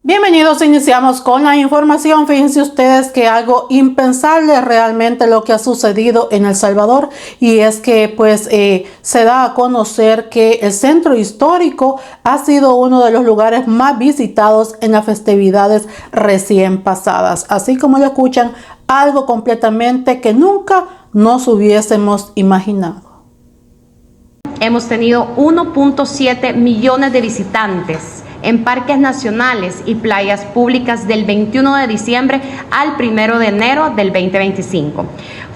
Bienvenidos, iniciamos con la información. Fíjense ustedes que algo impensable realmente lo que ha sucedido en El Salvador, y es que se da a conocer que el centro histórico ha sido uno de los lugares más visitados en las festividades recién pasadas. Así como lo escuchan, algo completamente que nunca nos hubiésemos imaginado. Hemos tenido 1.7 millones de visitantes en parques nacionales y playas públicas del 21 de diciembre al 1 de enero del 2025.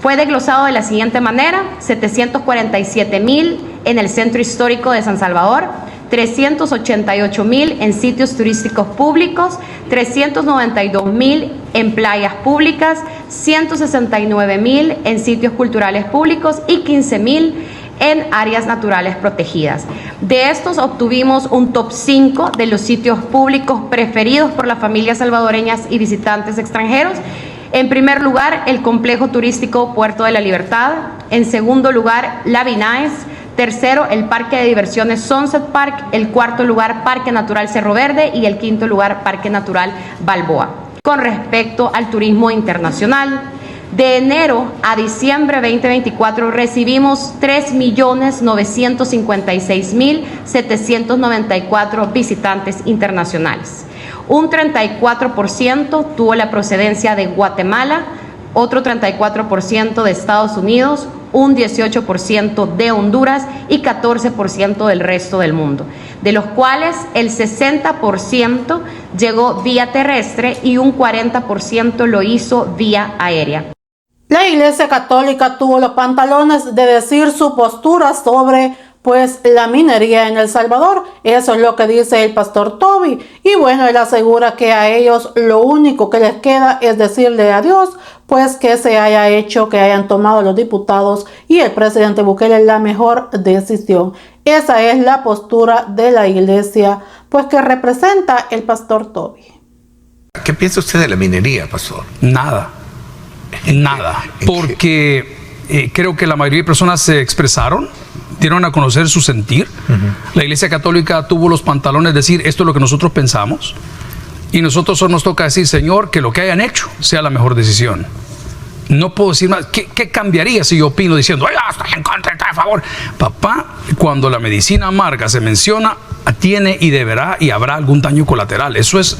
Fue desglosado de la siguiente manera: 747,000 en el centro histórico de San Salvador, 388,000 en sitios turísticos públicos, 392,000 en playas públicas, 169,000 en sitios culturales públicos y 15,000 en áreas naturales protegidas. De estos obtuvimos un top 5 de los sitios públicos preferidos por las familias salvadoreñas y visitantes extranjeros. En primer lugar, el complejo turístico Puerto de la Libertad. En segundo lugar, La Vinaes. Tercero, el parque de diversiones Sunset Park. El cuarto lugar, Parque Natural Cerro Verde. Y el quinto lugar, Parque Natural Balboa. Con respecto al turismo internacional, de enero a diciembre 2024 recibimos 3.956.794 visitantes internacionales. Un 34% tuvo la procedencia de Guatemala, otro 34% de Estados Unidos, un 18% de Honduras y 14% del resto del mundo, de los cuales el 60% llegó vía terrestre y un 40% lo hizo vía aérea. La Iglesia Católica tuvo los pantalones de decir su postura sobre la minería en El Salvador. Eso es lo que dice el pastor Toby. Y bueno, él asegura que a ellos lo único que les queda es decirle a Dios, que se haya hecho, que hayan tomado los diputados y el presidente Bukele la mejor decisión. Esa es la postura de la iglesia, que representa el pastor Toby. ¿Qué piensa usted de la minería, pastor? Nada, porque creo que la mayoría de personas se expresaron, dieron a conocer su sentir. La Iglesia Católica tuvo los pantalones de decir esto es lo que nosotros pensamos, y nosotros solo nos toca decir, Señor, que lo que hayan hecho sea la mejor decisión. No puedo decir más. ¿Qué cambiaría si yo opino diciendo, estoy en contra, estoy a favor? Papá, cuando la medicina amarga se menciona, tiene y deberá y habrá algún daño colateral. Eso es,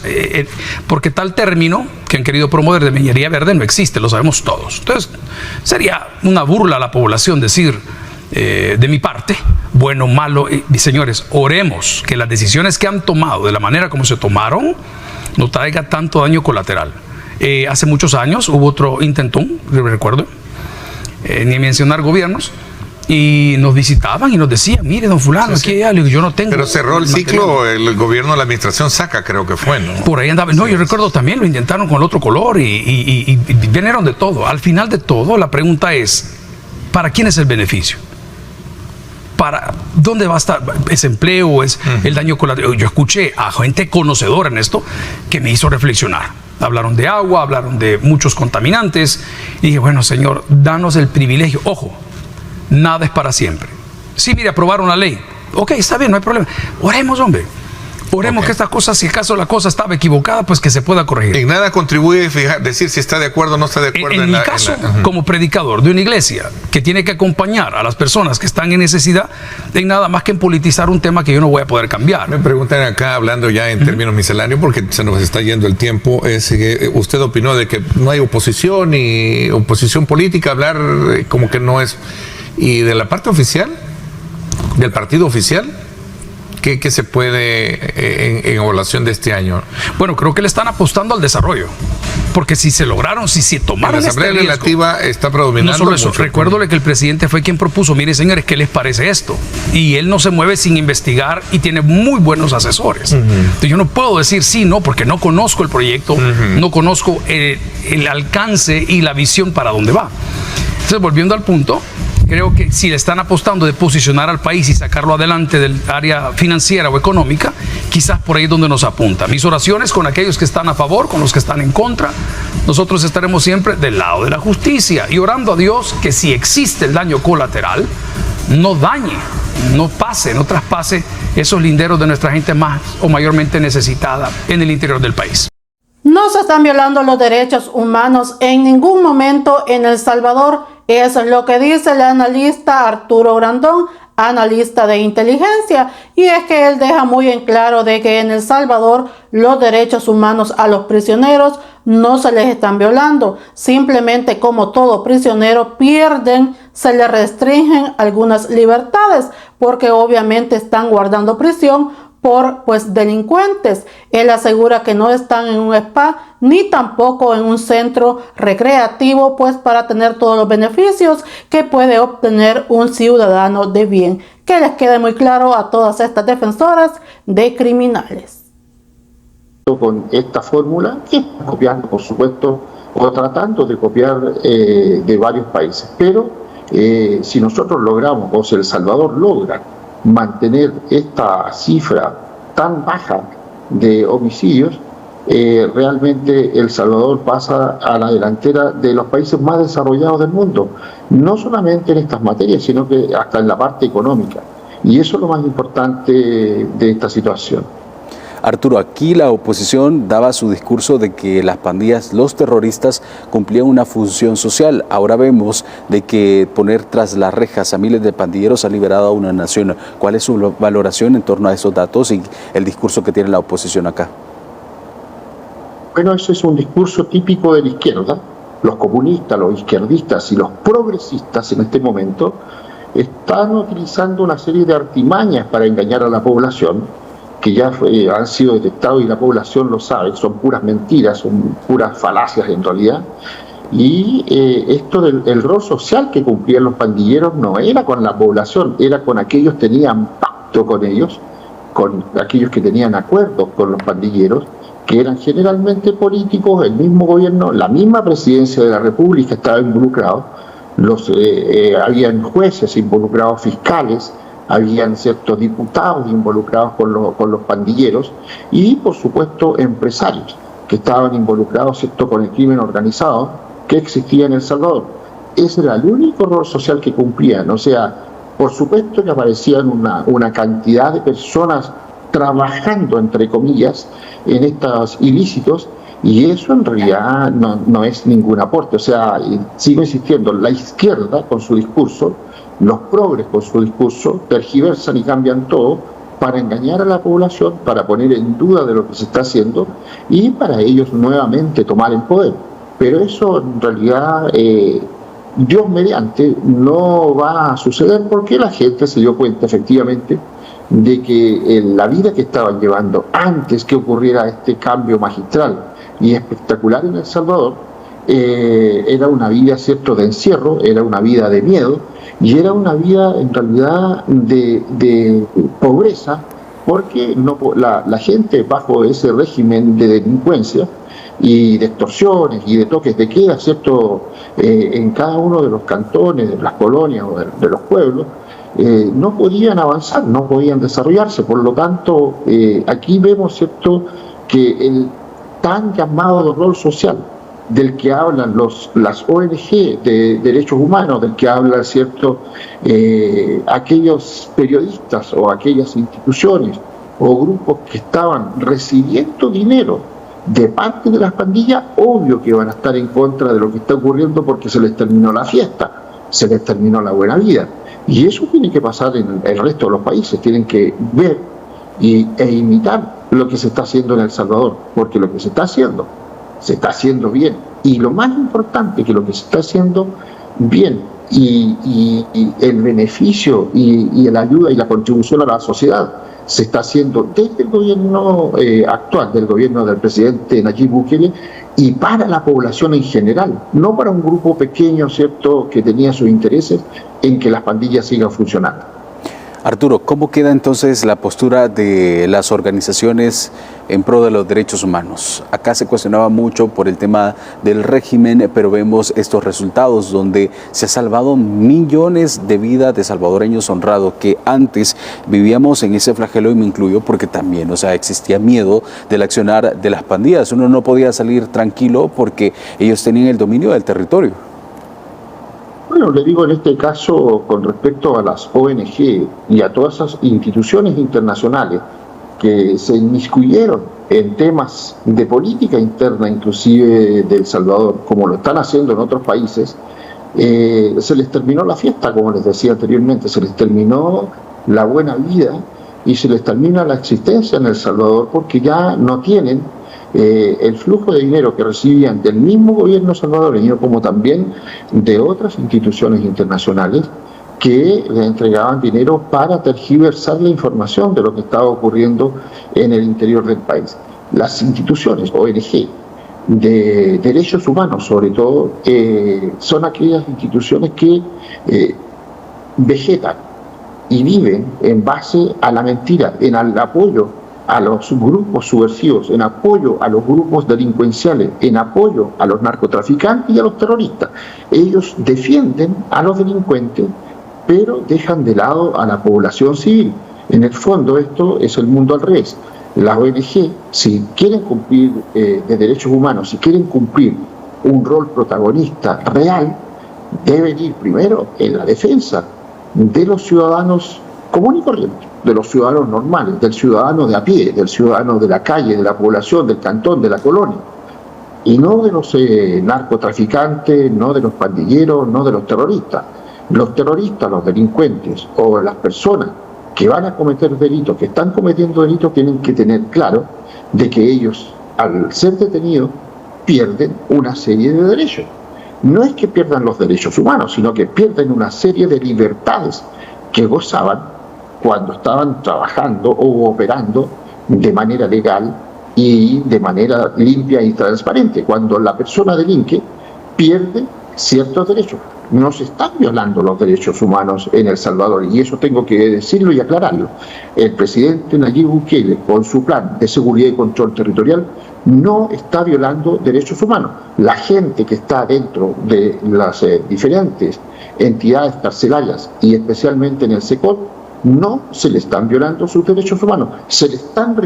porque tal término que han querido promover de minería verde no existe, lo sabemos todos. Entonces, sería una burla a la población decir, de mi parte, bueno, malo. Señores, oremos que las decisiones que han tomado, de la manera como se tomaron, no traiga tanto daño colateral. Hace muchos años hubo otro intentón, recuerdo, ni mencionar gobiernos, y nos visitaban y nos decían, mire, don fulano, aquí hay algo, yo no tengo. Pero cerró el ciclo el gobierno de la administración Saca, creo que fue, ¿no? Por ahí andaba. No, yo recuerdo también, lo intentaron con el otro color y vinieron de todo. Al final de todo, la pregunta es, ¿para quién es el beneficio? ¿Para dónde va a estar ese empleo? ¿Es el daño colateral? Yo escuché a gente conocedora en esto que me hizo reflexionar. Hablaron de agua, hablaron de muchos contaminantes. Y dije, bueno, Señor, danos el privilegio. Ojo, nada es para siempre. Sí, mire, aprobaron la ley. Ok, está bien, no hay problema. Oremos, hombre. Oremos que estas cosas, si acaso la cosa estaba equivocada, que se pueda corregir. En nada contribuye decir si está de acuerdo o no está de acuerdo. En mi caso, como predicador de una iglesia que tiene que acompañar a las personas que están en necesidad, en nada más que en politizar un tema que yo no voy a poder cambiar. Me preguntan acá, hablando ya en términos misceláneos, porque se nos está yendo el tiempo, usted opinó de que no hay oposición ni oposición política, hablar como que no es. ¿Y de la parte oficial? ¿Del partido oficial? ¿Qué se puede en evaluación de este año? Bueno, creo que le están apostando al desarrollo, porque si se lograron, si se tomaron la Asamblea Legislativa está predominando. No solo eso, recuérdole que el presidente fue quien propuso, mire señores, ¿qué les parece esto? Y él no se mueve sin investigar y tiene muy buenos asesores. Entonces yo no puedo decir sí, no, porque no conozco el proyecto, no conozco el alcance y la visión para dónde va. Entonces, volviendo al punto, creo que si le están apostando de posicionar al país y sacarlo adelante del área financiera o económica, quizás por ahí es donde nos apunta. Mis oraciones con aquellos que están a favor, con los que están en contra. Nosotros estaremos siempre del lado de la justicia y orando a Dios que si existe el daño colateral, no dañe no traspase esos linderos de nuestra gente más o mayormente necesitada en el interior del país. No se están violando los derechos humanos en ningún momento en El Salvador. Eso es lo que dice el analista Arturo Grandón, analista de inteligencia, y es que él deja muy en claro de que en El Salvador los derechos humanos a los prisioneros no se les están violando. Simplemente, como todo prisionero pierden, se les restringen algunas libertades porque obviamente están guardando prisión por delincuentes. Él asegura que no están en un spa ni tampoco en un centro recreativo para tener todos los beneficios que puede obtener un ciudadano de bien. Que les quede muy claro a todas estas defensoras de criminales. Con esta fórmula que están copiando, por supuesto, o tratando de copiar de varios países, pero si nosotros logramos, o si El Salvador logra mantener esta cifra tan baja de homicidios, realmente El Salvador pasa a la delantera de los países más desarrollados del mundo, no solamente en estas materias, sino que hasta en la parte económica, y eso es lo más importante de esta situación. Arturo, aquí la oposición daba su discurso de que las pandillas, los terroristas, cumplían una función social. Ahora vemos de que poner tras las rejas a miles de pandilleros ha liberado a una nación. ¿Cuál es su valoración en torno a esos datos y el discurso que tiene la oposición acá? Bueno, ese es un discurso típico de la izquierda. Los comunistas, los izquierdistas y los progresistas en este momento están utilizando una serie de artimañas para engañar a la población, que ya han sido detectados y la población lo sabe, son puras mentiras, son puras falacias en realidad. Y esto del rol social que cumplían los pandilleros no era con la población, era con aquellos que tenían pacto con ellos, con aquellos que tenían acuerdos con los pandilleros, que eran generalmente políticos, el mismo gobierno, la misma presidencia de la República estaba involucrado, habían jueces involucrados, fiscales, habían ciertos diputados involucrados con los pandilleros y, por supuesto, empresarios que estaban involucrados con el crimen organizado que existía en El Salvador. Ese era el único rol social que cumplían. O sea, por supuesto que aparecían una cantidad de personas trabajando, entre comillas, en estos ilícitos, y eso en realidad no es ningún aporte. O sea, sigo insistiendo, la izquierda con su discurso, los progres con su discurso, tergiversan y cambian todo para engañar a la población, para poner en duda de lo que se está haciendo y para ellos nuevamente tomar el poder. Pero eso en realidad, Dios mediante, no va a suceder porque la gente se dio cuenta efectivamente de que la vida que estaban llevando antes que ocurriera este cambio magistral y espectacular en El Salvador, era una vida, ¿cierto?, de encierro, era una vida de miedo, y era una vida en realidad de pobreza, porque la gente bajo ese régimen de delincuencia y de extorsiones y de toques de queda, ¿cierto?, en cada uno de los cantones, de las colonias o de los pueblos, no podían avanzar, no podían desarrollarse. Por lo tanto, aquí vemos, ¿cierto?, que el tan llamado rol social del que hablan las ONG de derechos humanos, del que hablan, ¿cierto?, aquellos periodistas o aquellas instituciones o grupos que estaban recibiendo dinero de parte de las pandillas, obvio que van a estar en contra de lo que está ocurriendo porque se les terminó la fiesta, se les terminó la buena vida. Y eso tiene que pasar en el resto de los países, tienen que ver e imitar lo que se está haciendo en El Salvador, porque lo que se está haciendo bien, y lo más importante, que lo que se está haciendo bien y el beneficio y la ayuda y la contribución a la sociedad se está haciendo desde el gobierno actual, del gobierno del presidente Nayib Bukele, y para la población en general, no para un grupo pequeño, ¿cierto?, que tenía sus intereses en que las pandillas sigan funcionando. Arturo, ¿cómo queda entonces la postura de las organizaciones en pro de los derechos humanos? Acá se cuestionaba mucho por el tema del régimen, pero vemos estos resultados donde se ha salvado millones de vidas de salvadoreños honrados que antes vivíamos en ese flagelo, y me incluyo porque también, existía miedo del accionar de las pandillas. Uno no podía salir tranquilo porque ellos tenían el dominio del territorio. Bueno, le digo en este caso con respecto a las ONG y a todas esas instituciones internacionales que se inmiscuyeron en temas de política interna, inclusive de El Salvador, como lo están haciendo en otros países, se les terminó la fiesta, como les decía anteriormente, se les terminó la buena vida y se les termina la existencia en El Salvador porque ya no tienen el flujo de dinero que recibían del mismo gobierno salvadoreño como también de otras instituciones internacionales que le entregaban dinero para tergiversar la información de lo que estaba ocurriendo en el interior del país. Las instituciones, ONG, de derechos humanos sobre todo, son aquellas instituciones que vegetan y viven en base a la mentira, en el apoyo a los grupos subversivos, en apoyo a los grupos delincuenciales, en apoyo a los narcotraficantes y a los terroristas. Ellos defienden a los delincuentes, pero dejan de lado a la población civil. En el fondo esto es el mundo al revés. Las ONG, si quieren cumplir de derechos humanos, si quieren cumplir un rol protagonista real, deben ir primero en la defensa de los ciudadanos comunes y corrientes, de los ciudadanos normales, del ciudadano de a pie, del ciudadano de la calle, de la población, del cantón, de la colonia, y no de los narcotraficantes, no de los pandilleros, no de los terroristas. Los terroristas, los delincuentes o las personas que van a cometer delitos, que están cometiendo delitos, tienen que tener claro de que ellos, al ser detenidos, pierden una serie de derechos. No es que pierdan los derechos humanos, sino que pierden una serie de libertades que gozaban cuando estaban trabajando o operando de manera legal y de manera limpia y transparente. Cuando la persona delinque, pierde ciertos derechos. No se están violando los derechos humanos en El Salvador, y eso tengo que decirlo y aclararlo. El presidente Nayib Bukele, con su plan de seguridad y control territorial, no está violando derechos humanos. La gente que está dentro de las diferentes entidades carcelarias y especialmente en el SECOT, no se le están violando sus derechos humanos, se le están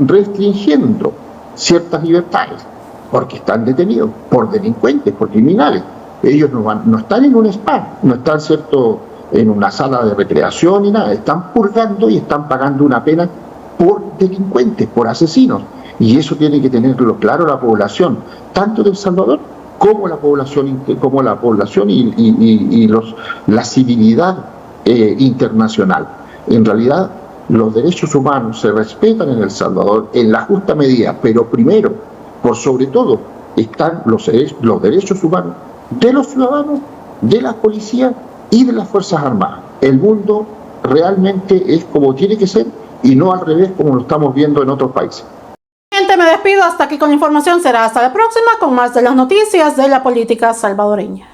restringiendo ciertas libertades porque están detenidos por delincuentes, por criminales. Ellos no están en un spa, no están, ¿cierto?, en una sala de recreación ni nada, están purgando y están pagando una pena por delincuentes, por asesinos. Y eso tiene que tenerlo claro la población, tanto de El Salvador como la población y la civilidad internacional. En realidad, los derechos humanos se respetan en El Salvador en la justa medida, pero primero, por sobre todo, están los derechos humanos de los ciudadanos, de la policía y de las Fuerzas Armadas. El mundo realmente es como tiene que ser y no al revés como lo estamos viendo en otros países. Gente, me despido hasta aquí con la información. Será hasta la próxima con más de las noticias de la política salvadoreña.